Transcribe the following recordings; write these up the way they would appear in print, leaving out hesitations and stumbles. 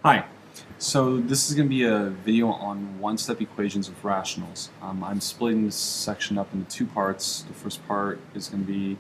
Hi. So this is going to be a video on one-step equations of rationals. I'm splitting this section up into two parts. The first part is going to be a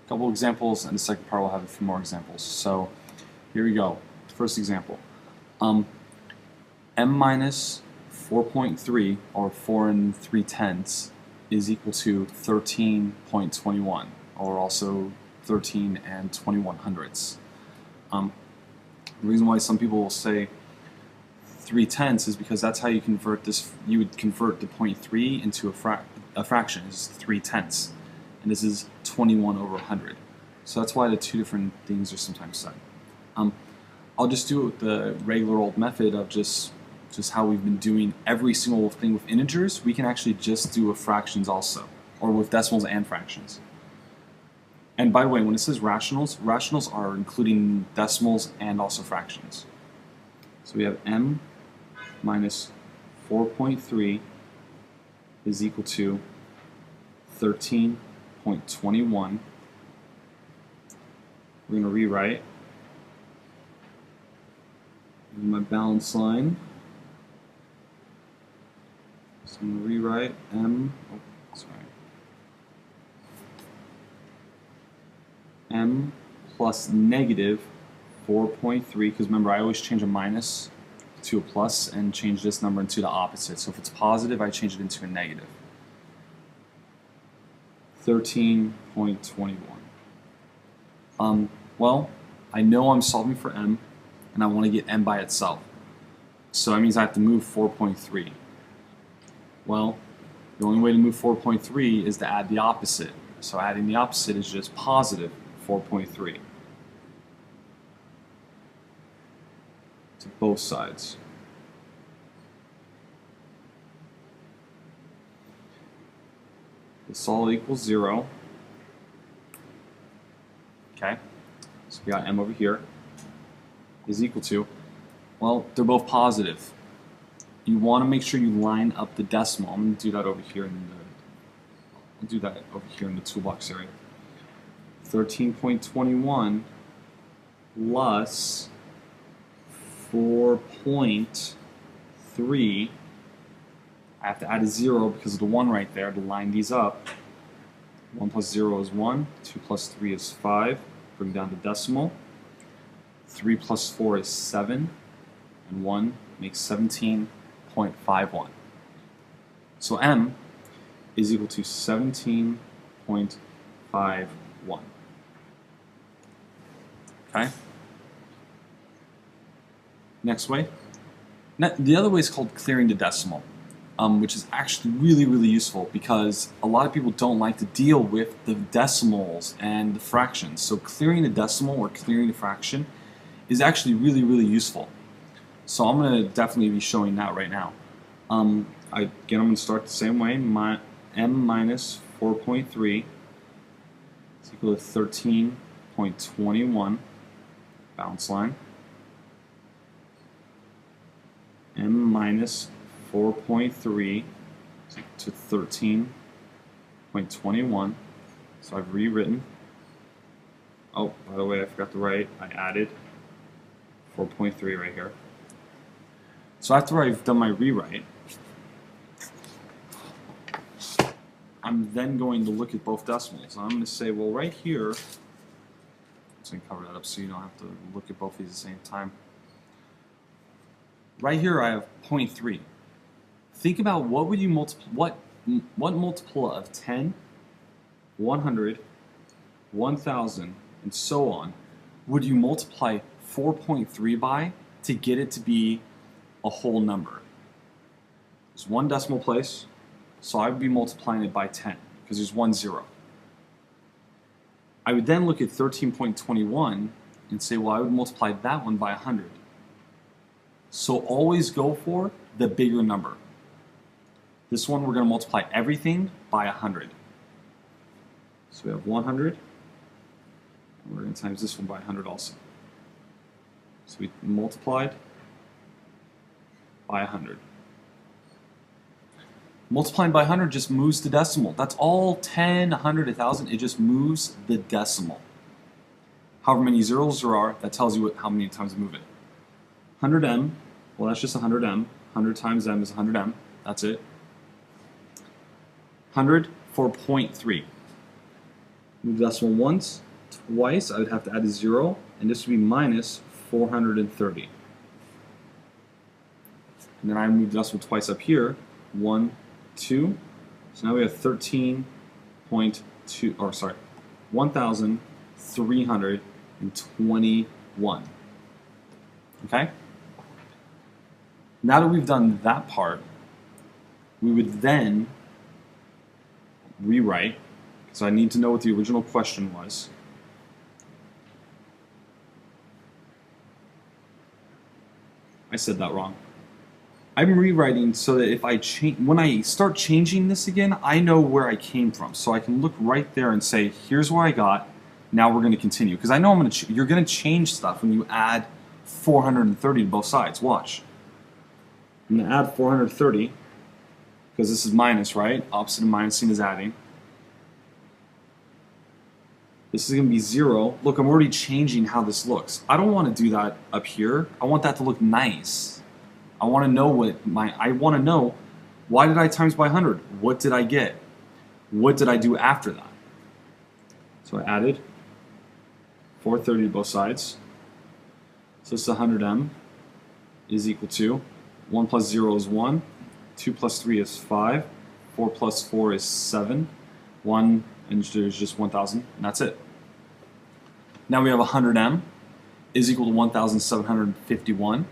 couple examples, and the second part will have a few more examples. So here we go. First example. M minus 4.3, or 4 3/10, is equal to 13.21, or also 13 21/100. The reason why some people will say 3/10 is because that's how you convert this. You would convert the 0.3 into a fraction. It's 3/10, and this is 21/100. So that's why the two different things are sometimes said. I'll just do it with the regular old method of just how we've been doing every single thing with integers. We can actually just do with fractions also, or with decimals and fractions. And by the way, when it says rationals, rationals are including decimals and also fractions. So we have m minus 4.3 is equal to 13.21. We're going to rewrite my balance line. So I'm going to rewrite m plus negative 4.3, because remember I always change a minus to a plus and change this number into the opposite. So if it's positive, I change it into a negative. 13.21. Well, I know I'm solving for m, and I want to get m by itself. So that means I have to move 4.3. Well, the only way to move 4.3 is to add the opposite. So adding the opposite is just positive 4.3 to both sides. This all equals 0. Okay, so we got m over here is equal to, well, they're both positive. You want to make sure you line up the decimal. I'm going to do that over here I'll do that over here in the toolbox area. 13.21 plus 4.3. I have to add a 0 because of the 1 right there to line these up. 1 plus 0 is 1, 2 plus 3 is 5, bring down the decimal. 3 plus 4 is 7, and 1 makes 17.51. So m is equal to 17.51. Okay? Next way. The other way is called clearing the decimal, which is actually really useful because a lot of people don't like to deal with the decimals and the fractions. So clearing the decimal or clearing the fraction is actually really useful. So I'm going to definitely be showing that right now. Again, I'm going to start the same way. M minus 4.3 is equal to 13.21, balance line. M minus 4.3 is equal to 13.21. So I've rewritten. Oh, by the way, I forgot to write. I added 4.3 right here. So after I've done my rewrite, I'm then going to look at both decimals. I'm going to say, well, right here, I'm just going to cover that up so you don't have to look at both of these at the same time. Right here I have 0.3. Think about what would you multiply, what multiple of 10, 100, 1,000, and so on would you multiply 4.3 by to get it to be a whole number? There's one decimal place, so I would be multiplying it by 10 because there's 1 0. I would then look at 13.21 and say, well, I would multiply that one by 100. So always go for the bigger number. This one we're going to multiply everything by 100. So we have 100, and we're going to times this one by 100 also. So we multiplied by 100. Multiplying by 100 just moves the decimal. That's all 10, 100, 1,000. It just moves the decimal. However many zeros there are, that tells you how many times to move it. 100m, well that's just 100m. 100 times m is 100m. That's it. 100 for 0.3. Move the decimal once, twice, I would have to add a 0, and this would be minus 430. And then I move the decimal twice up here, 1, 2. So now we have 13.2, or sorry, 1,321. Okay? Now that we've done that part, we would then rewrite, so I need to know what the original question was. I said that wrong. I'm rewriting so that if I when I start changing this again, I know where I came from. So I can look right there and say, here's where I got, now we're going to continue. Because I know you're going to change stuff when you add 430 to both sides. Watch. I'm going to add 430, because this is minus, right? Opposite of minusing is adding. This is going to be 0. Look, I'm already changing how this looks. I don't want to do that up here. I want that to look nice. I want to know why did I times by 100? What did I get? What did I do after that? So I added 430 to both sides. So this is 100m is equal to 1 plus 0 is 1, 2 plus 3 is 5, 4 plus 4 is 7, 1 and there's just 1,000, and that's it. Now we have 100m is equal to 1,751.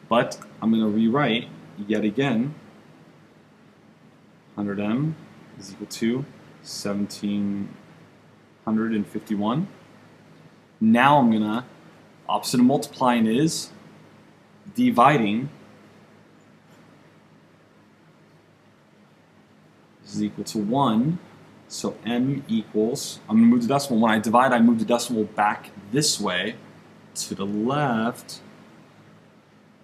But I'm going to rewrite yet again. 100m is equal to 1,751. Now I'm going to, opposite of multiplying is dividing. This is equal to 1. So m equals, I'm going to move the decimal. When I divide, I move the decimal back this way to the left.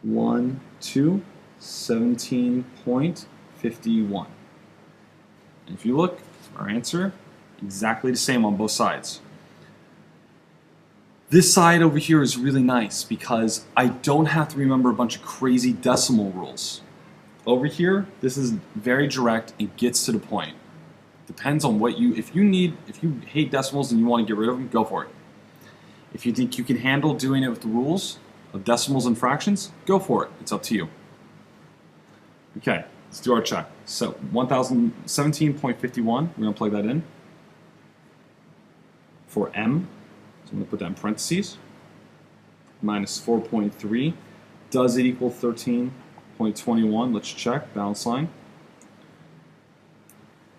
1, 2, 17.51. And if you look, our answer, exactly the same on both sides. This side over here is really nice because I don't have to remember a bunch of crazy decimal rules. Over here, this is very direct and gets to the point. Depends on what if you hate decimals and you want to get rid of them, go for it. If you think you can handle doing it with the rules of decimals and fractions, go for it. It's up to you. Okay, let's do our check. So 1017.51, we're going to plug that in for m. So I'm going to put that in parentheses. Minus 4.3. Does it equal 13.21? Let's check. Balance line.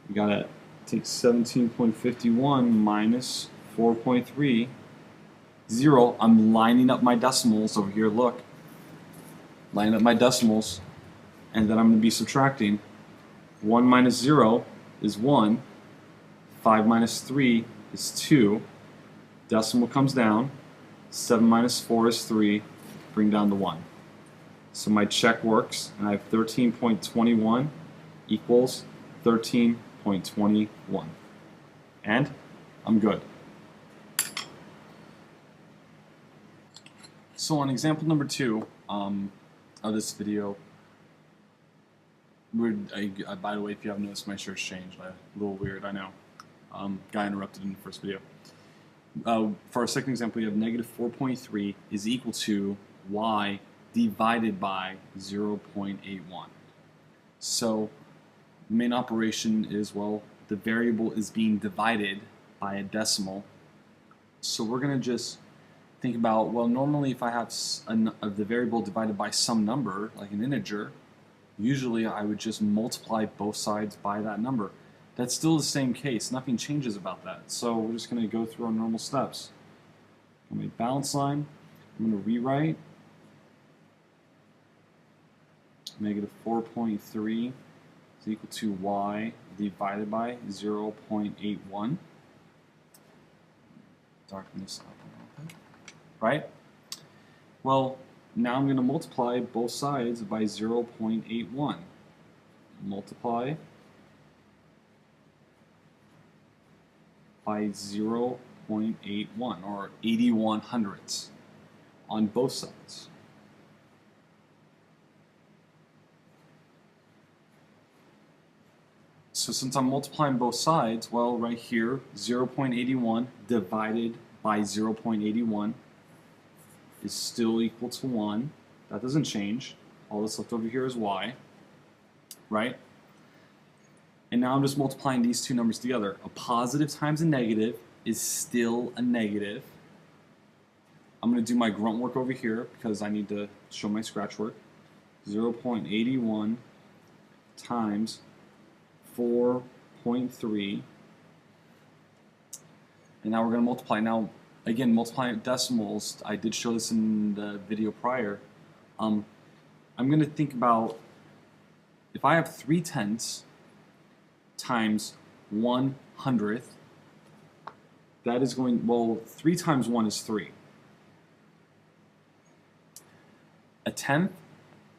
We got to take 17.51 minus 4.3. 0. I'm lining up my decimals over here. Look. Lining up my decimals. And then I'm going to be subtracting. 1 minus 0 is 1. 5 minus 3 is 2. Decimal comes down. 7 minus 4 is 3. Bring down the 1. So my check works, and I have 13.21 equals 13.21. And I'm good. So on example number 2 of this video, by the way, if you haven't noticed, my shirt's changed. A little weird, I know. Guy interrupted in the first video. For our second example, we have negative 4.3 is equal to y divided by 0.81. So the main operation is, well, the variable is being divided by a decimal. So we're going to just think about, well, normally if I have the variable divided by some number, like an integer, usually I would just multiply both sides by that number. That's still the same case. Nothing changes about that. So we're just going to go through our normal steps. I'm going to balance line. I'm going to rewrite. Negative 4.3 is equal to y divided by 0.81. Darken this up a little bit. Right? Well, now I'm going to multiply both sides by 0.81. Multiply by 0.81, or 81 hundredths. on both sides. So since I'm multiplying both sides, well, right here, 0.81 divided by 0.81 is still equal to 1. That doesn't change. All that's left over here is y, right? And now I'm just multiplying these two numbers together. A positive times a negative is still a negative. I'm going to do my grunt work over here because I need to show my scratch work. 0.81 times 4.3. And now we're going to multiply. Now, again, multiplying decimals, I did show this in the video prior. I'm going to think about if I have 3/10 times 1/100th, that is going, well, 3 times 1 is 3. A tenth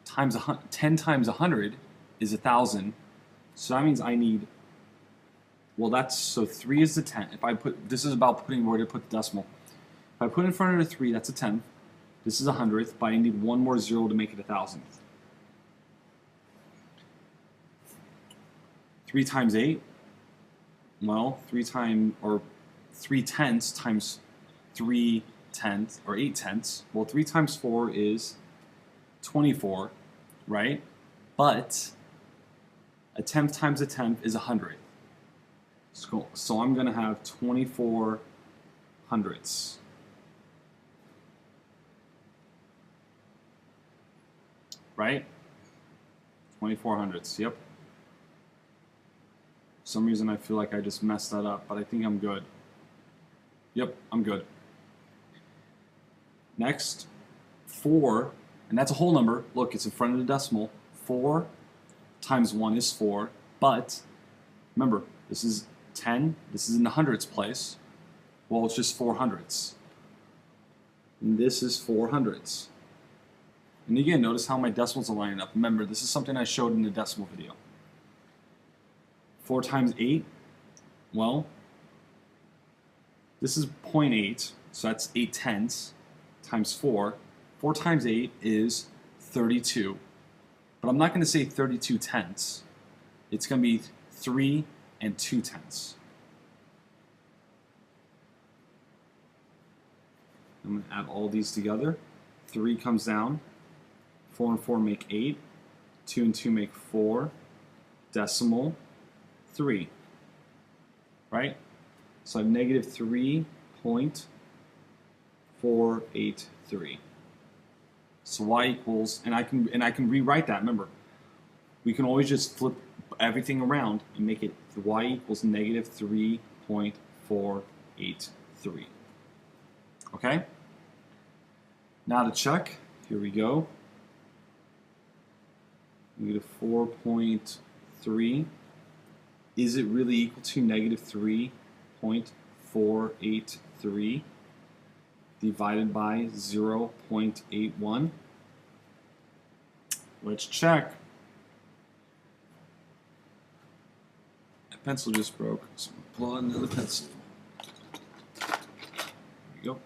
times 10 times 100 is 1,000. So that means I need, well, that's, so 3 is the 10. If I put, this is about putting where to put the decimal. If I put in front of the 3, that's a tenth. This is 100th, but I need one more 0 to make it 1,000th. 3 times 8, well, 3/10 times 3/10, or 8/10. Well, 3 times 4 is 24, right? But a tenth times a tenth is 100th. So I'm going to have 24 hundredths. Right? 24 hundredths, yep. For some reason I feel like I just messed that up, but I think I'm good. Yep, I'm good. Next, 4, and that's a whole number. Look, it's in front of the decimal. 4 times 1 is 4, but remember, this is 10, this is in the hundredths place. Well, it's just 4 hundredths. And this is 4 hundredths. And again, notice how my decimals are lining up. Remember, this is something I showed in the decimal video. 4 times 8, well, this is 0.8, so that's 8/10 times 4. 4 times 8 is 32. But I'm not going to say 32/10. It's going to be 3 2/10. I'm going to add all these together. 3 comes down. 4 and 4 make 8. 2 and 2 make 4. Decimal 3. Right? So I have negative 3.483. So y equals, and I can rewrite that. Remember, we can always just flip everything around and make it y equals negative 3.483. Okay? Now to check, here we go. Negative 4.3. Is it really equal to negative 3.483 divided by 0.81? Let's check. My pencil just broke, so I'm going to pull out another pencil. There we go.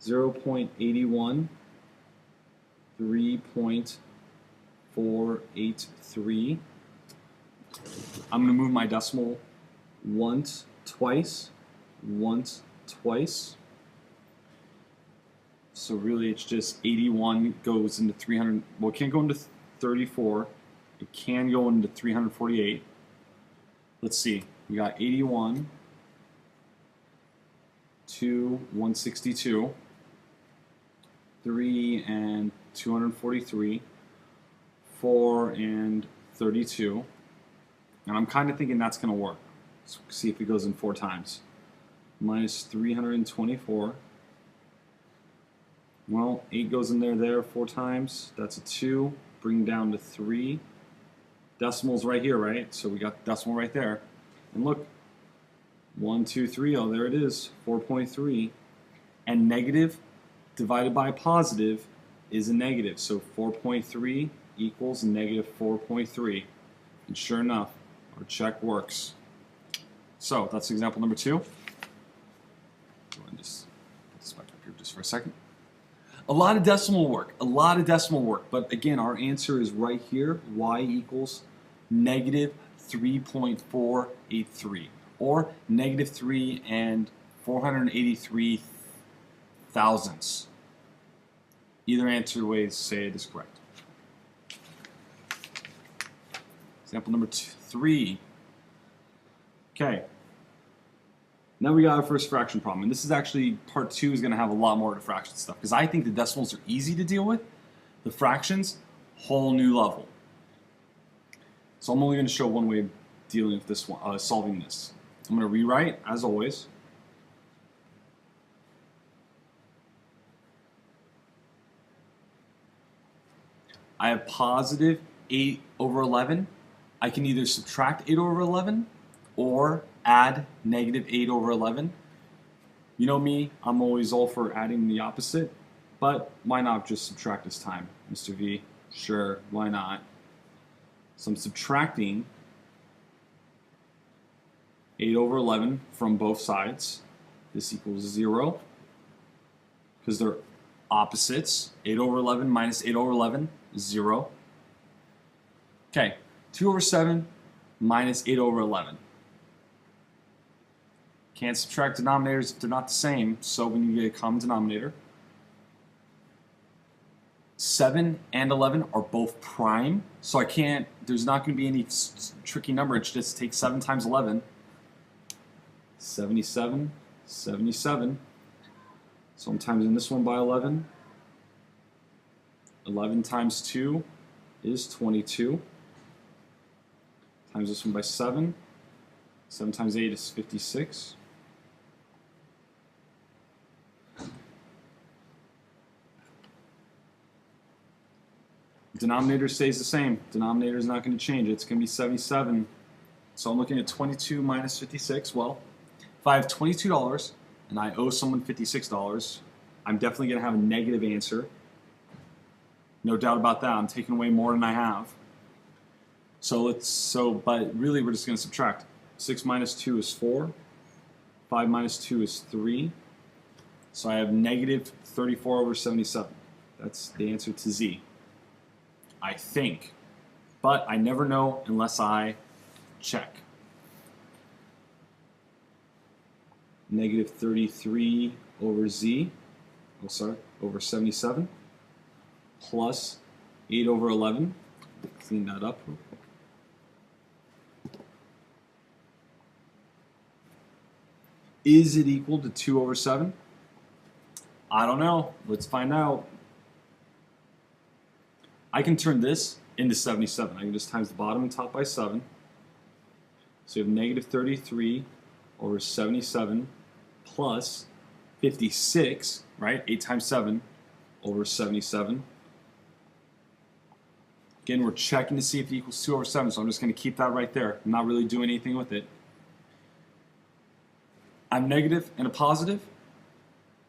0.81, 3.483. I'm going to move my decimal once, twice. So really it's just 81 goes into 300, well, it can't go into 34. It can go into 348. Let's see. We got 81 to 162, 3 and 243, 4 and 32. And I'm kind of thinking that's going to work. Let's see if it goes in 4 times. Minus 324. Well, 8 goes in there 4 times. That's a 2. Bring down to 3. Decimals right here, right? So we got the decimal right there. And look, 1, 2, 3. Oh, there it is. 4.3. And negative divided by positive is a negative. So 4.3 equals negative 4.3. And sure enough, our check works. So that's example number 2. Go ahead and just put this back up here. here just for a second. A lot of decimal work, but again, our answer is right here. Y equals negative 3.483, or negative 3 and 483 thousandths. Either answer way to say it is correct. Example number 3. Okay. Now we got our first fraction problem, and this is actually part 2 is going to have a lot more of the fraction stuff because I think the decimals are easy to deal with. The fractions, whole new level. So I'm only going to show one way of dealing with this one, solving this. I'm going to rewrite as always. I have positive 8 over 11. I can either subtract 8 over 11 or add negative 8 over 11. You know me, I'm always all for adding the opposite, but why not just subtract this time, Mr. V? Sure, why not? So I'm subtracting 8 over 11 from both sides. This equals 0 because they're opposites. 8 over 11 minus 8 over 11 is 0. Okay, 2 over 7 minus 8 over 11. Can't subtract denominators if they're not the same, so we need to get a common denominator. 7 and 11 are both prime, so I can't, there's not going to be any tricky number. It just takes 7 times 11. 77, 77. So I'm timesing this one by 11. 11 times 2 is 22. Times this one by 7. 7 times 8 is 56. Denominator stays the same. Denominator is not going to change. It's going to be 77. So I'm looking at 22 minus 56. Well, if I have $22 and I owe someone $56, I'm definitely going to have a negative answer. No doubt about that. I'm taking away more than I have. But really we're just going to subtract. 6 minus 2 is 4. 5 minus 2 is 3. So I have negative 34 over 77. That's the answer to Z. I think. But I never know unless I check. Negative 33 over Z, over 77, plus 8 over 11. Clean that up. Is it equal to 2 over 7? I don't know. Let's find out. I can turn this into 77. I can just times the bottom and top by 7. So you have negative 33 over 77 plus 56, right? 8 times 7 over 77. Again, we're checking to see if it equals 2 over 7, so I'm just going to keep that right there. I'm not really doing anything with it. I'm negative and a positive.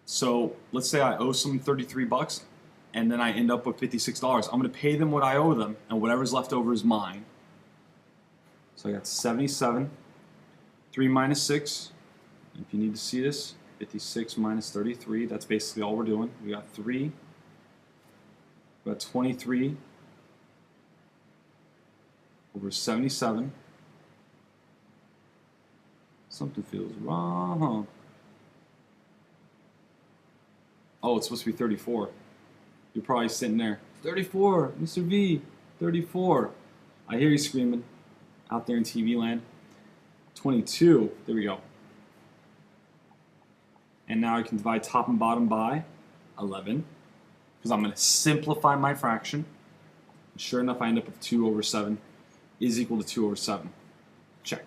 So let's say I owe someone 33 bucks. And then I end up with $56. I'm going to pay them what I owe them, and whatever's left over is mine. So I got 77. 3 minus 6. If you need to see this, 56 minus 33. That's basically all we're doing. We got 3. We got 23 over 77. Something feels wrong. Oh, it's supposed to be 34. You're probably sitting there, 34, Mr. V, 34. I hear you screaming out there in TV land. 22, there we go. And now I can divide top and bottom by 11, because I'm going to simplify my fraction. And sure enough, I end up with 2 over 7 is equal to 2 over 7. Check.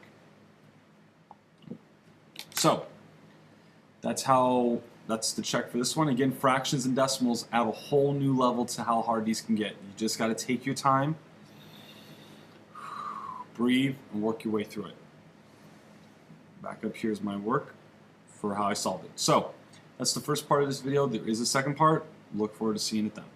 So, that's the check for this one. Again, fractions and decimals add a whole new level to how hard these can get. You just got to take your time, breathe, and work your way through it. Back up here is my work for how I solved it. So, that's the first part of this video. There is a second part. Look forward to seeing it then.